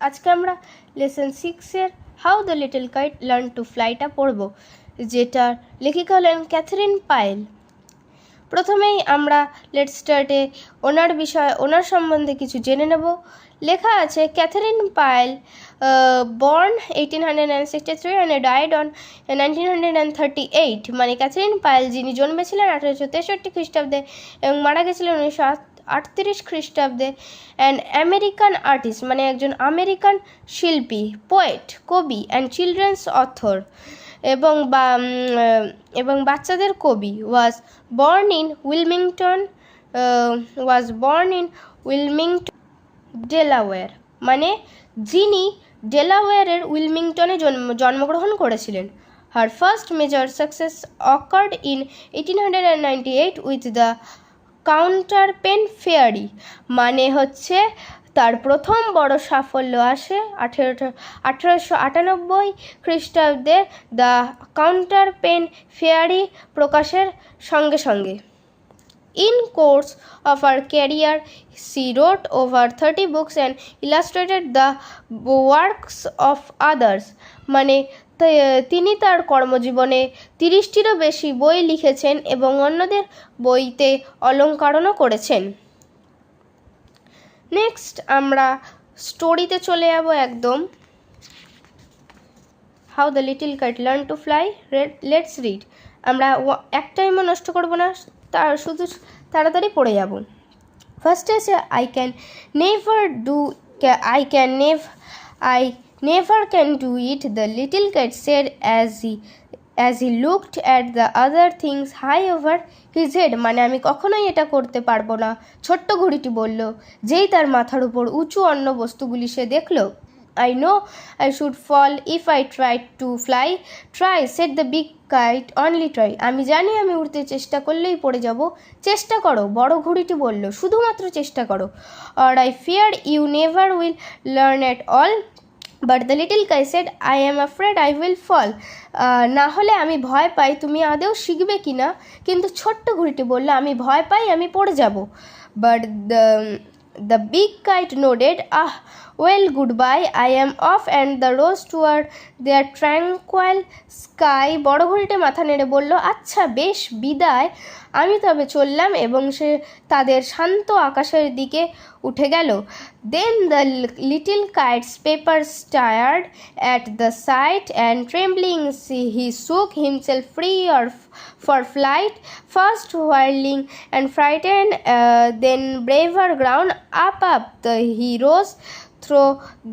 আজকে আমরা লেসন 6-এর how the little kite learn to ফ্লাইটা পড়ব, যেটার লেখিকা হলেন ক্যাথরিন পায়েল। প্রথমেই আমরা লেটস স্টার্টে ওনার সম্বন্ধে কিছু জেনে নেব। লেখা আছে Catherine Payel, born 1863 and died on 1938, মানে ক্যাথরিন পায়েল যিনি জন্মেছিলেন 1863 খ্রিস্টাব্দে এবং মারা গেছিলেন 1938 খ্রিস্টাব্দে। অ্যান্ড আমেরিকান আর্টিস্ট, মানে একজন আমেরিকান শিল্পী, পোয়েট, কবি অ্যান্ড চিলড্রেন্স অথর এবং বাচ্চাদের কবি। Was born in Wilmington Delaware, মানে যিনি ডেলাওয়্যারের উইলমিংটনে জন্মগ্রহণ করেছিলেন। Her first major success occurred in 1898 with the counterpane fairy, মানে হচ্ছে তার প্রথম বড় সাফল্য আসে 1898 খ্রিস্টাব্দে দ্য কাউন্টারপেন ফেয়ারি প্রকাশের সঙ্গে সঙ্গে। In course of her career, she wrote over 30 books and illustrated the works of others, মানে তিনি তার কর্মজীবনে 30টিরও বেশি বই লিখেছেন এবং অন্যদের বইতে অলঙ্কারণও করেছেন। নেক্সট আমরা স্টোরিতে চলে যাব একদম। How the little kite learn to fly, let's read. আমরা এক টাইমও নষ্ট করব না, তার শুধু তাড়াতাড়ি পড়ে যাব। ফার্স্টে আছে I never can do it, the little cat said as he looked at the other things high over his head, মানে আমি কখনোই এটা করতে পারবো না, ছোট্ট ঘুড়িটি বলল যেই তার মাথার উপর উঁচু অন্য বস্তুগুলি সে দেখল। I know I should fall if I tried to fly. Try, said the big kite, only try. আমি জানি আমি উড়তে চেষ্টা করলেই পড়ে যাব, চেষ্টা করো, বড় ঘুড়িটি বলল, শুধুমাত্র চেষ্টা করো। Or I fear you never will learn at all. But the little kite said, I am afraid I will fall. না হলে আমি ভয় পাই তুমি আদেও শিখবে কি না, কিন্তু ছোট্ট ঘুড়িটি বলল আমি ভয় পাই, আমি পড়ে যাব। But the big kite nodded, well, goodbye, I am off, and the rose toward their tranquil sky. বড় ঘুড়িতে মাথা নেড়ে বলল, আচ্ছা বেশ, বিদায়, আমি তবে চললাম, এবং সে তাদের শান্ত আকাশের দিকে উঠে গেল। Then the little kite's paper stirred at the sight, and trembling he shook himself free for flight, first whirling and frightened, then braver ground. Up he rose through the